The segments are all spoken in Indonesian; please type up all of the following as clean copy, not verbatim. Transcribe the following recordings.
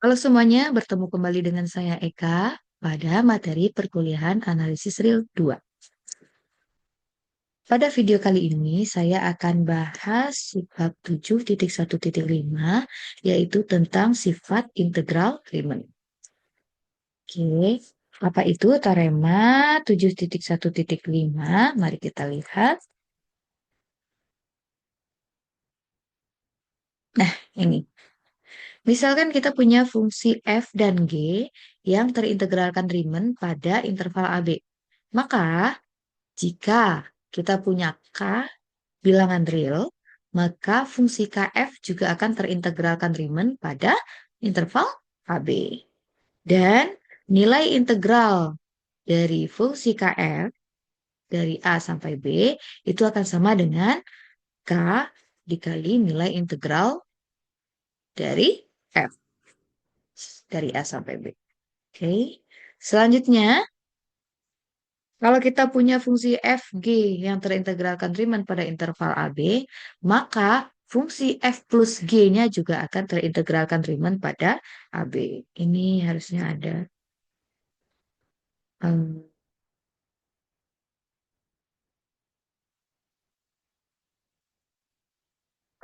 Halo semuanya, bertemu kembali dengan saya Eka pada materi perkuliahan analisis real 2. Pada video kali ini saya akan bahas bab 7.1.5 yaitu tentang sifat integral Riemann. Oke, apa itu teorema 7.1.5? Mari kita lihat. Nah, ini. Misalkan kita punya fungsi f dan g yang terintegralkan Riemann pada interval AB. Maka jika kita punya K bilangan real, maka fungsi Kf juga akan terintegralkan Riemann pada interval AB. Dan nilai integral dari fungsi Kf dari A sampai B itu akan sama dengan K dikali nilai integral dari F dari A sampai B. Oke. Selanjutnya, kalau kita punya fungsi fg yang terintegralkan Riemann pada interval AB, maka fungsi f plus g-nya juga akan terintegralkan Riemann pada AB. Ini harusnya ada. em,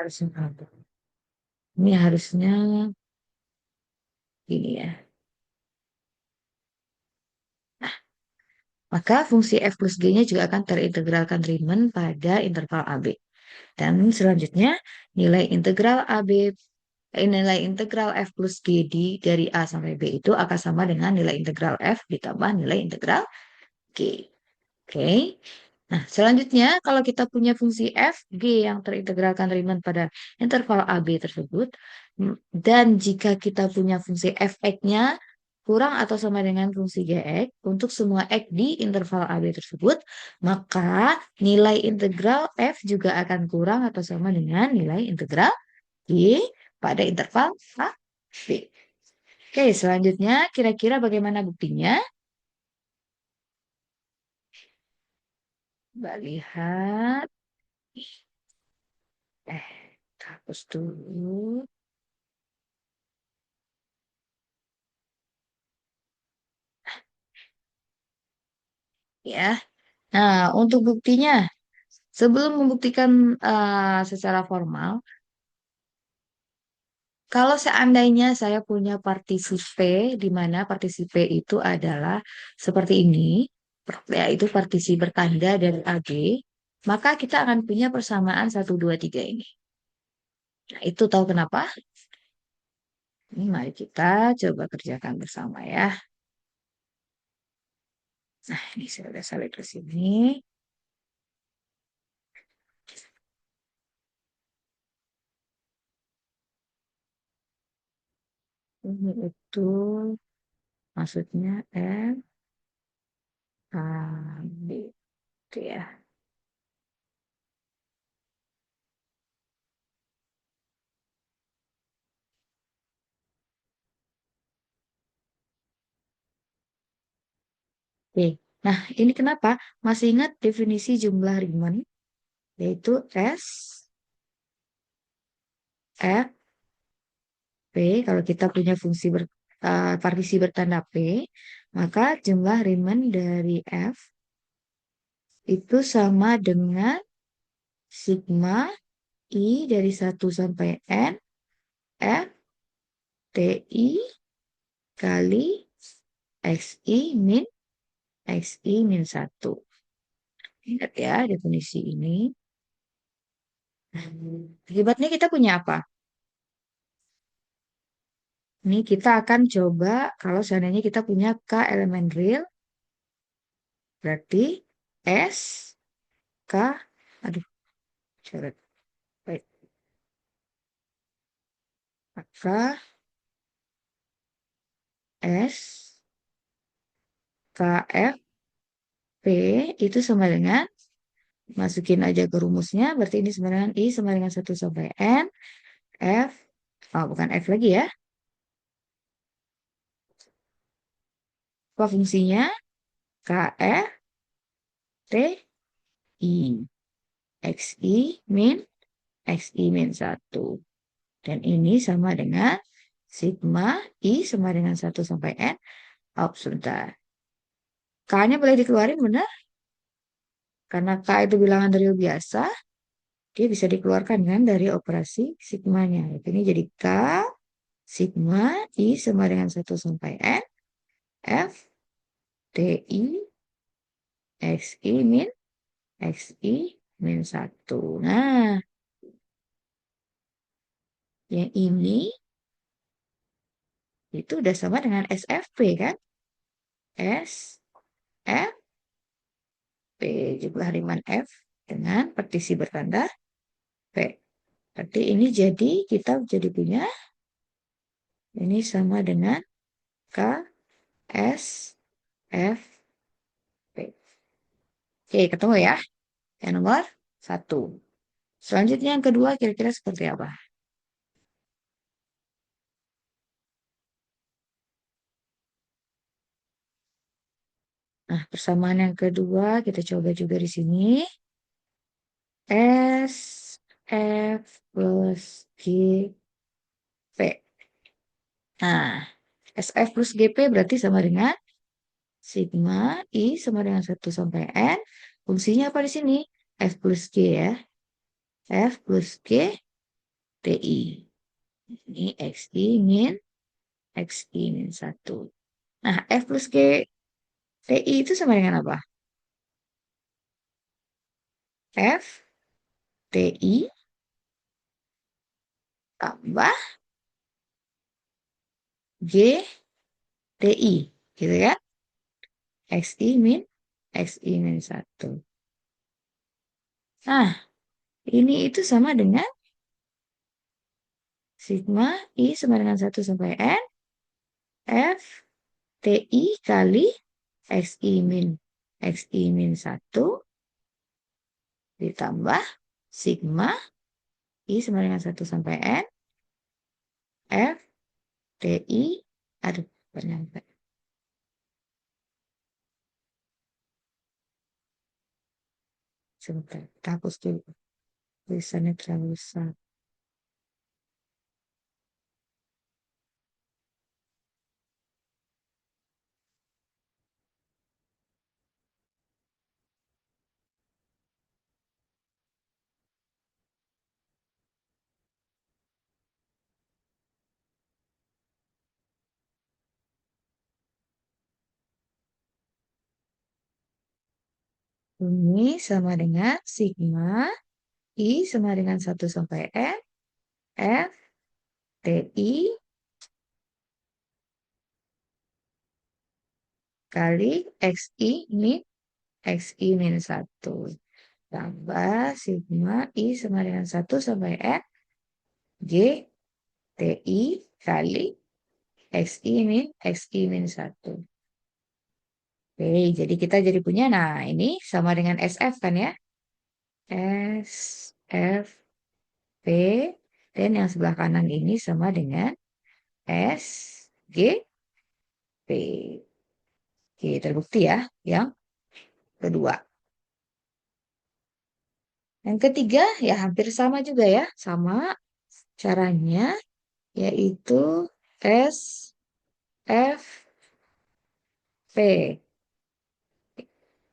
harusnya ada. Ini harusnya ini ya. Maka fungsi f plus g-nya juga akan terintegralkan Riemann pada interval AB. Dan selanjutnya, nilai integral AB nilai integral f plus g dari A sampai B itu akan sama dengan nilai integral f ditambah nilai integral g. Oke. Nah, selanjutnya kalau kita punya fungsi f, g yang terintegralkan Riemann pada interval AB tersebut, dan jika kita punya fungsi fx-nya kurang atau sama dengan fungsi gx untuk semua x di interval AB tersebut, maka nilai integral f juga akan kurang atau sama dengan nilai integral g pada interval AB. Oke, selanjutnya kira-kira bagaimana buktinya? Mbak lihat. Eh, hapus dulu ya. Nah, untuk buktinya, sebelum membuktikan secara formal, kalau seandainya saya punya partisi P, di mana partisi P itu adalah seperti ini, yaitu partisi bertanda dari AB, maka kita akan punya persamaan 1, 2, 3 ini. Nah, itu tahu kenapa? Ini mari kita coba kerjakan bersama ya. Nah, ini saya sudah salin ke sini. Ini itu maksudnya F, A, B, itu ya. Oke. Nah, ini kenapa? Masih ingat definisi jumlah Riemann? Yaitu S, F, P. Kalau kita punya fungsi partisi bertanda P, maka jumlah Riemann dari F itu sama dengan sigma I dari 1 sampai N, F, TI kali XI min XI min 1. Ingat ya definisi ini. Akibatnya kita punya apa? Ini kita akan coba kalau seandainya kita punya K elemen real, berarti S, K, aduh, coret. Baik. Maka S, K, F, P itu sama dengan, masukin aja ke rumusnya, berarti ini sama dengan I sama dengan 1 sampai N, F, oh bukan F lagi ya, apa fungsinya? K, F, T, I, XI min XI min 1. Dan ini sama dengan Sigma I sama dengan 1 sampai N. Oh, sebentar. K-nya boleh dikeluarin, benar? Karena K itu bilangan real biasa, dia bisa dikeluarkan kan dari operasi sigmanya. Ini jadi K sigma I sama dengan 1 sampai N. F TI XI min XI min 1. Nah, yang ini itu udah sama dengan SFP kan? SFP jumlah Riemann F dengan partisi bertanda P. Berarti ini jadi kita jadi punya ini sama dengan K S F P. Oke, ketemu ya. Yang nomor 1. Selanjutnya yang kedua kira-kira seperti apa? Nah, persamaan yang kedua kita coba juga di sini. S F plus G P. Nah, SF plus GP berarti sama dengan sigma I sama dengan 1 sampai N. Fungsinya apa di sini? F plus G ya. F plus G TI. Ini XI min XI min 1. Nah, F plus G TI itu sama dengan apa? F TI tambah G TI. Gitu ya. XI min XI min 1. Nah, ini itu sama dengan sigma I sama dengan 1 sampai N. F TI kali XI min XI min 1 ditambah sigma I sama dengan 1 sampai N. F TI, aduh, nyampe. Sebentar, kita hapus dulu. Tulisannya terlalu besar. Ini sama dengan sigma I sama dengan 1 sampai N. F TI kali XI min XI min 1. Tambah sigma I sama dengan 1 sampai N. G TI kali XI min XI min 1. Oke, jadi kita jadi punya, nah ini sama dengan SF kan ya. SF P, dan yang sebelah kanan ini sama dengan SG P. Oke, terbukti ya yang kedua. Yang ketiga ya hampir sama juga ya, sama caranya yaitu SFP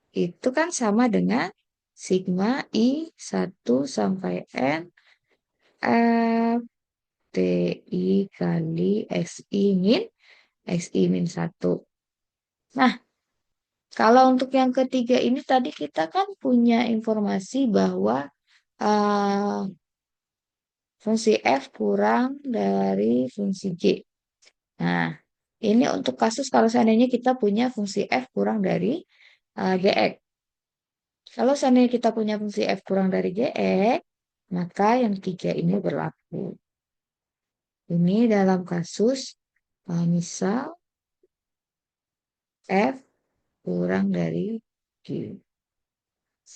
itu kan sama dengan sigma I 1 sampai N F TI kali XI min XI min 1. Nah, kalau untuk yang ketiga ini tadi kita kan punya informasi bahwa uh, fungsi F kurang dari fungsi G. Nah, ini untuk kasus kalau seandainya kita punya fungsi F kurang dari Gx. Kalau seandainya kita punya fungsi F kurang dari Gx, maka yang tiga ini berlaku. Ini dalam kasus misal F kurang dari G.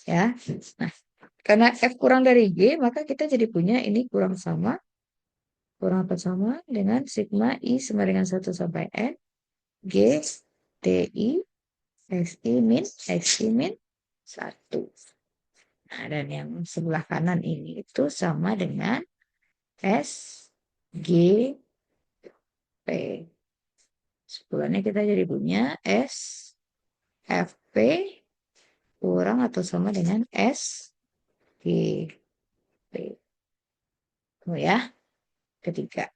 Ya, nah, karena F kurang dari G, maka kita jadi punya ini kurang sama. Kurang apa sama dengan sigma I sama dengan 1 sampai N. G TI XI min XI min 1. Nah, dan yang sebelah kanan ini itu sama dengan S G P. Sebulannya kita jadi punya S FP kurang atau sama dengan SGP. Oh ya, ketiga.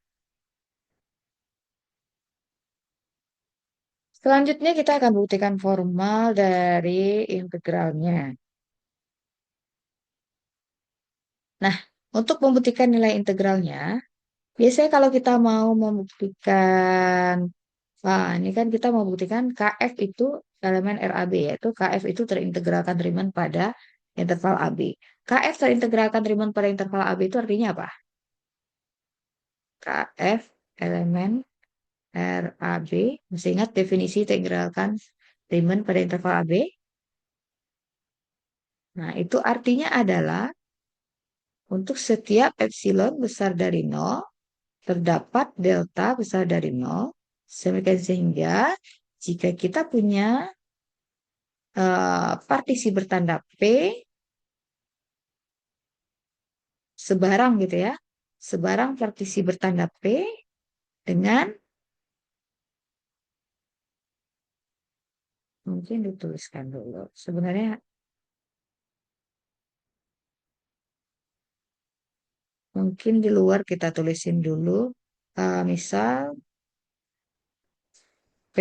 Selanjutnya kita akan buktikan formal dari integralnya. Nah, untuk membuktikan nilai integralnya, biasanya kalau kita mau membuktikan, ini kan kita mau buktikan KF itu elemen RAB, yaitu KF itu terintegralkan Riemann pada interval AB. KF terintegralkan Riemann pada interval AB itu artinya apa? KF elemen RAB, masih ingat definisi terintegralkan Riemann pada interval AB? Nah, itu artinya adalah untuk setiap epsilon besar dari nol, terdapat delta besar dari nol, sehingga jika kita punya partisi bertanda P sebarang gitu ya, sebarang partisi bertanda P dengan mungkin dituliskan dulu. Sebenarnya mungkin di luar kita tulisin dulu. Misal P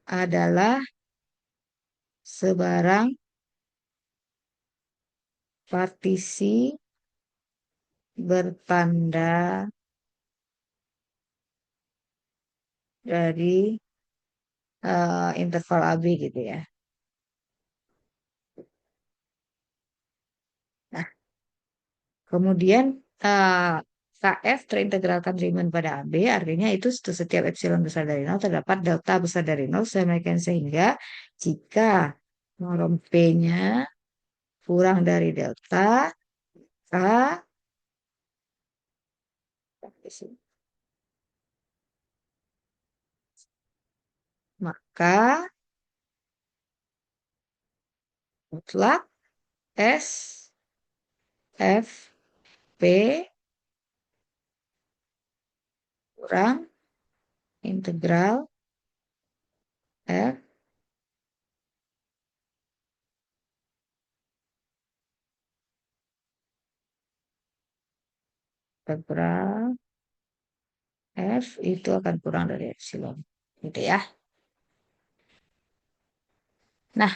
adalah sebarang partisi bertanda dari interval AB gitu ya. Nah, kemudian eh, KF terintegralkan Riemann pada AB, artinya itu setiap epsilon besar dari nol terdapat delta besar dari nol sehingga jika norm P-nya kurang dari delta, K maka mutlak S F P kurang integral F integral F itu akan kurang dari epsilon. Gitu ya. Nah,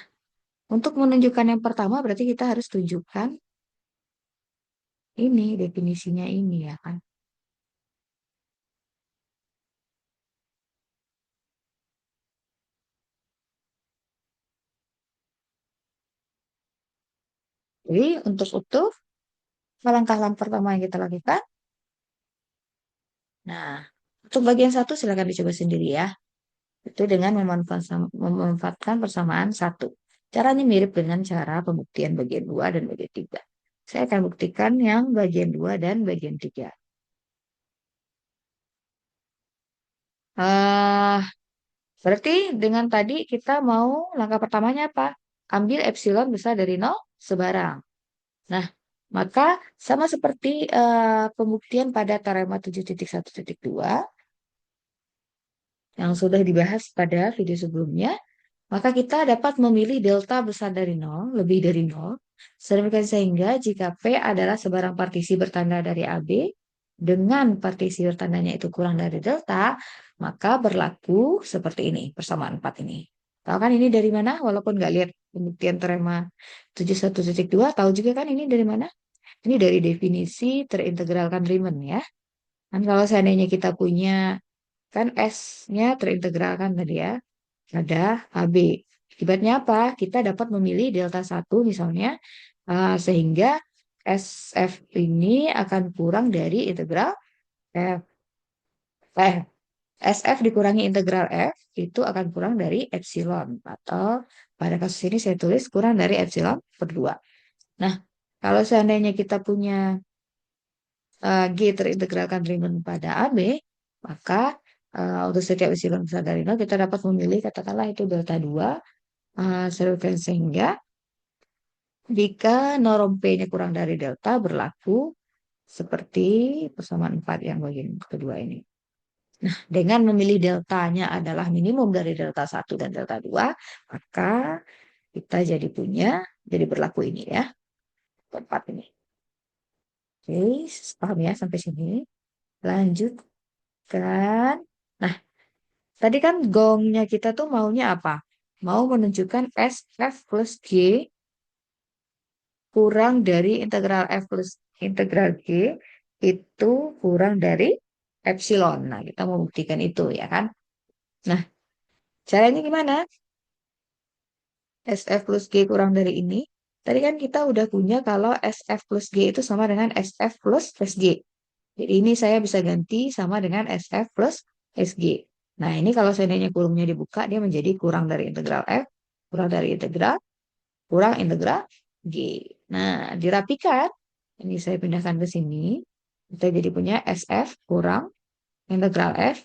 untuk menunjukkan yang pertama berarti kita harus tunjukkan ini definisinya ini ya kan. Jadi untuk utuh langkah-langkah pertama yang kita lakukan. Nah, untuk bagian satu silakan dicoba sendiri ya. Itu dengan memanfaatkan persamaan satu. Caranya mirip dengan cara pembuktian bagian 2 dan bagian 3. Saya akan buktikan yang bagian 2 dan bagian 3. Ah, berarti dengan tadi kita mau langkah pertamanya apa? Ambil epsilon besar dari nol sebarang. Nah, maka sama seperti pembuktian pada teorema 7.1.2 yang sudah dibahas pada video sebelumnya, maka kita dapat memilih delta besar dari nol, lebih dari nol, sedemikian sehingga jika P adalah sebarang partisi bertanda dari AB, dengan partisi bertandanya itu kurang dari delta, maka berlaku seperti ini, persamaan 4 ini. Tahu kan ini dari mana? Walaupun nggak lihat pembuktian teorema 71.2, tahu juga kan ini dari mana? Ini dari definisi terintegralkan Riemann ya. Kan kalau seandainya kita punya, kan S-nya terintegralkan tadi ya, ada AB. Akibatnya apa? Kita dapat memilih delta satu misalnya, sehingga SF ini akan kurang dari integral F. SF dikurangi integral F itu akan kurang dari epsilon. Atau pada kasus ini saya tulis kurang dari epsilon per 2. Nah, kalau seandainya kita punya G terintegralkan Riemann pada AB, maka untuk setiap epsilon besar dari nol kita dapat memilih katakanlah itu delta 2 sehingga jika norm P-nya kurang dari delta berlaku seperti persamaan 4 yang bagian kedua ini. Dengan memilih deltanya adalah minimum dari delta satu dan delta 2, maka kita jadi berlaku ini ya, keempat ini. Oke, paham ya sampai sini? Lanjutkan. Nah, tadi kan gongnya kita tuh maunya apa? Mau menunjukkan SF plus G kurang dari integral F plus integral G itu kurang dari epsilon. Nah, kita mau buktikan itu ya kan? Nah, caranya gimana? SF plus G kurang dari ini. Tadi kan kita udah punya kalau SF plus G itu sama dengan SF plus SG. Jadi ini saya bisa ganti sama dengan SF plus SG. Nah, ini kalau seandainya kurungnya dibuka, dia menjadi kurang dari integral F, kurang dari integral, kurang integral G. Nah, dirapikan. Ini saya pindahkan ke sini. Kita jadi punya SF kurang integral F,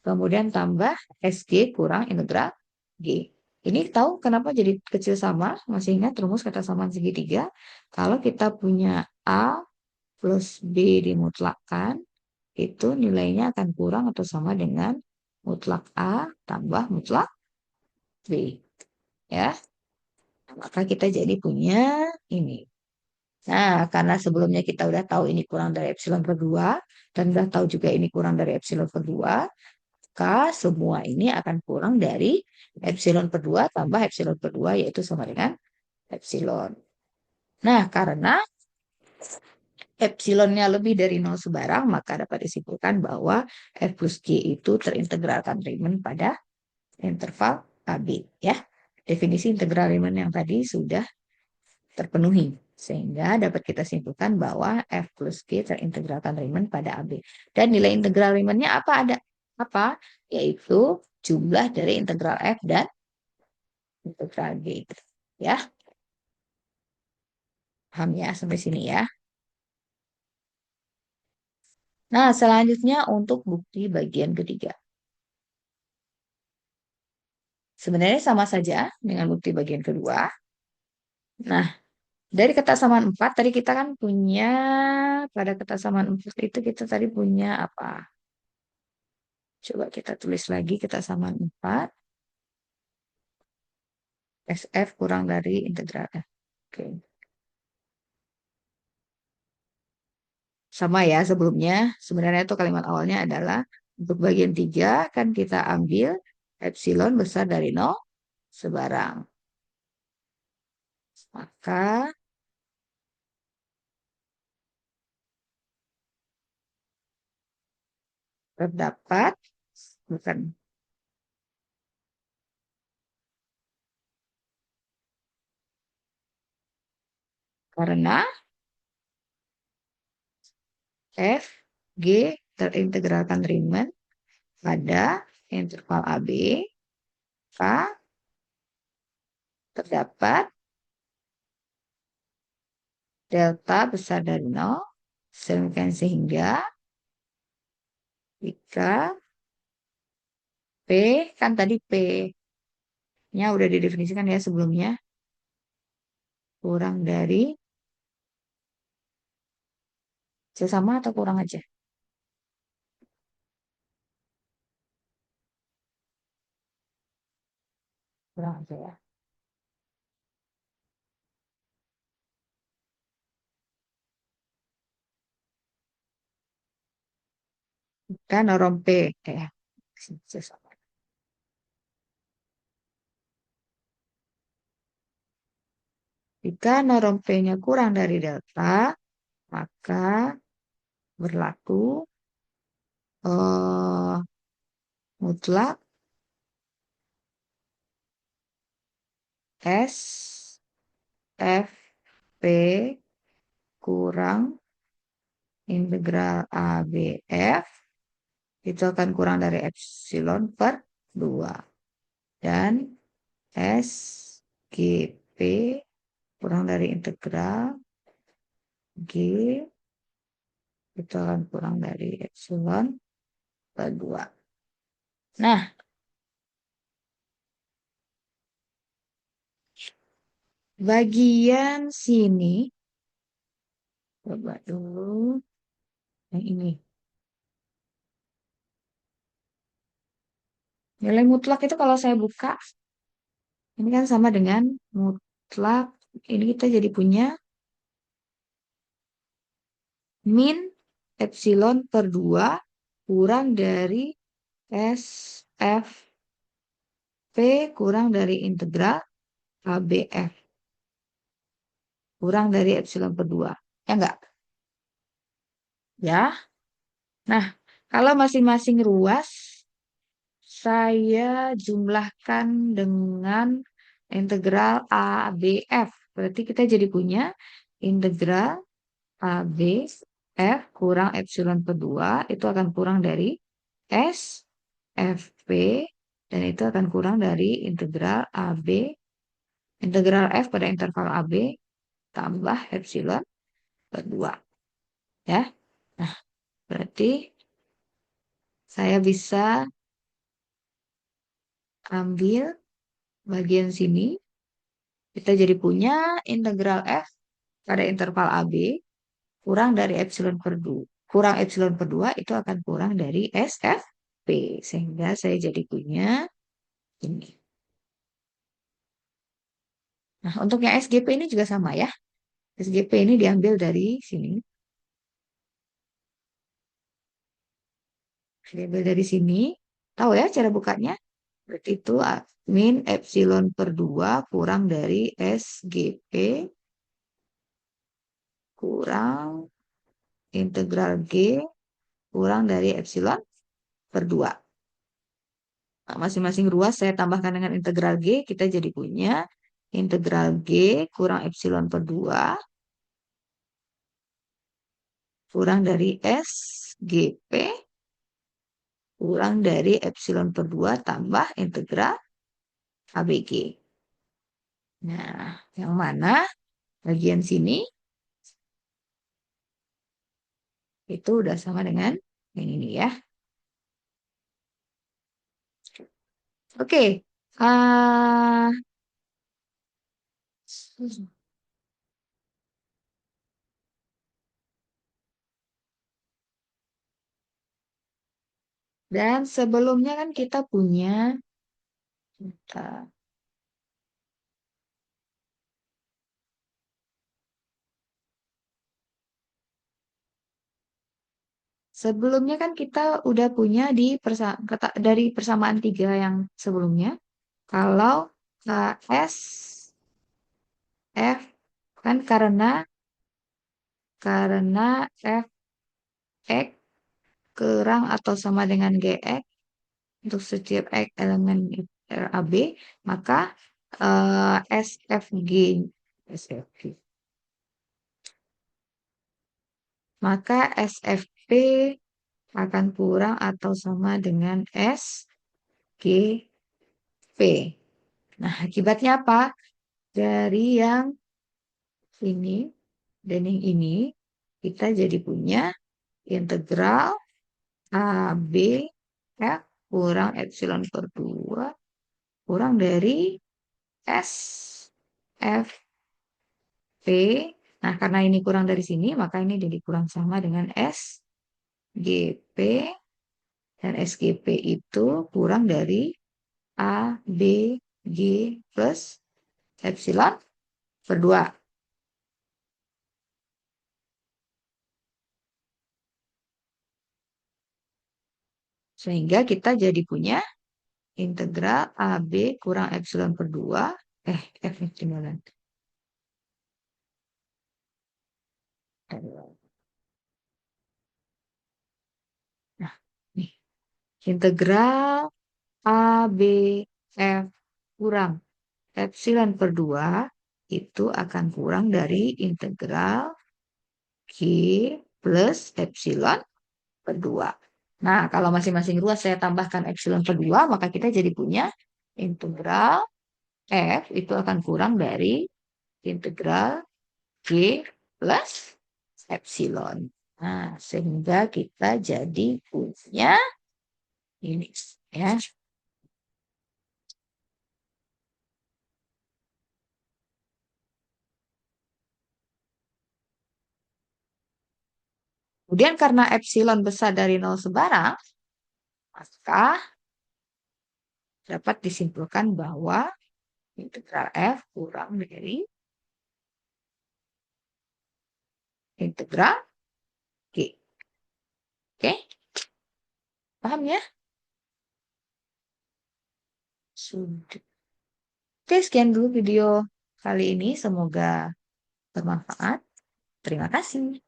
kemudian tambah SG kurang integral G. Ini tahu kenapa jadi kecil sama? Masih ingat rumus kata samaan segitiga? Kalau kita punya A plus B dimutlakkan, itu nilainya akan kurang atau sama dengan mutlak A tambah mutlak B. Ya, maka kita jadi punya ini. Nah, karena sebelumnya kita udah tahu ini kurang dari epsilon per 2, dan udah tahu juga ini kurang dari epsilon per 2, maka semua ini akan kurang dari epsilon per 2 tambah epsilon per 2, yaitu sama dengan epsilon. Nah, karena epsilonnya lebih dari 0 sebarang, maka dapat disimpulkan bahwa F plus G itu terintegralkan Riemann pada interval AB. Ya, definisi integral Riemann yang tadi sudah terpenuhi. Sehingga dapat kita simpulkan bahwa F plus G terintegralkan Riemann pada AB. Dan nilai integral Riemann-nya apa? Ada apa? Yaitu jumlah dari integral F dan integral G. Ya, paham ya sampai sini ya. Nah, selanjutnya untuk bukti bagian ketiga. Sebenarnya sama saja dengan bukti bagian kedua. Nah, dari kesamaan 4, tadi kita kan punya, pada kesamaan 4 itu kita tadi punya apa? Coba kita tulis lagi kesamaan 4. SF kurang dari integral F. Oke. Sama ya sebelumnya. Sebenarnya itu kalimat awalnya adalah untuk bagian 3 kan kita ambil epsilon besar dari 0 sebarang. Maka terdapat, bukan, karena F, G terintegralkan Riemann pada interval AB, maka terdapat delta besar dari 0, sedemikian sehingga jika P, kan tadi P-nya udah didefinisikan ya sebelumnya, kurang dari, sama atau kurang aja? Kurang aja ya. Kan norm P, sama. Jika norm P-nya kurang dari delta, maka berlaku eh, mutlak S F P kurang integral A B F itu akan kurang dari epsilon per 2. Dan S G P kurang dari integral G itu akan kurang dari epsilon per 2. Nah, bagian sini, coba dulu yang ini. Nilai mutlak itu kalau saya buka, ini kan sama dengan mutlak. Ini kita jadi punya min epsilon per 2 kurang dari SFP kurang dari integral ABF kurang dari epsilon per 2. Ya enggak? Ya. Nah, kalau masing-masing ruas saya jumlahkan dengan integral ABF. Berarti kita jadi punya integral ABF kurang epsilon per 2 itu akan kurang dari SFP dan itu akan kurang dari integral AB integral F pada interval AB tambah epsilon per 2 ya. Nah, berarti saya bisa ambil bagian sini kita jadi punya integral F pada interval AB kurang dari epsilon per 2 kurang epsilon per 2 itu akan kurang dari SFP sehingga saya jadi punya ini. Nah, untuk yang SGP ini juga sama ya. SGP ini diambil dari sini. Diambil dari sini. Tahu ya cara bukanya? Berarti itu min epsilon per 2 kurang dari SGP kurang integral G kurang dari epsilon per 2. Nah, masing-masing ruas saya tambahkan dengan integral G, kita jadi punya integral G kurang epsilon per 2 kurang dari SGP kurang dari epsilon per 2 tambah integral ABG. Nah, yang mana bagian sini itu udah sama dengan yang ini ya. Oke. Ah, dan sebelumnya kan kita punya bentar. Sebelumnya kan kita udah punya dari persamaan tiga yang sebelumnya. Kalau KS F kan karena Fx kurang atau sama dengan Gx untuk setiap X elemen RAB, maka SFG SFG maka SFP akan kurang atau sama dengan SGP. Nah, akibatnya apa? Dari yang ini dan yang ini, kita jadi punya integral AB F kurang epsilon per 2 kurang dari SFP. Nah, karena ini kurang dari sini, maka ini jadi kurang sama dengan SGP. Dan SGP itu kurang dari ABG plus epsilon per 2. Sehingga kita jadi punya integral AB kurang epsilon per 2. F nya ketinggalan. Nah, nih. Integral ABF kurang epsilon per 2 itu akan kurang dari integral G plus epsilon per 2. Nah, kalau masing-masing ruas saya tambahkan epsilon per 2, maka kita jadi punya integral F itu akan kurang dari integral G plus epsilon. Nah, sehingga kita jadi punya ini ya. Kemudian karena epsilon besar dari nol sebarang, maka dapat disimpulkan bahwa integral F kurang dari integral G. Oke, paham ya? Sudah. Oke, sekian dulu video kali ini. Semoga bermanfaat. Terima kasih.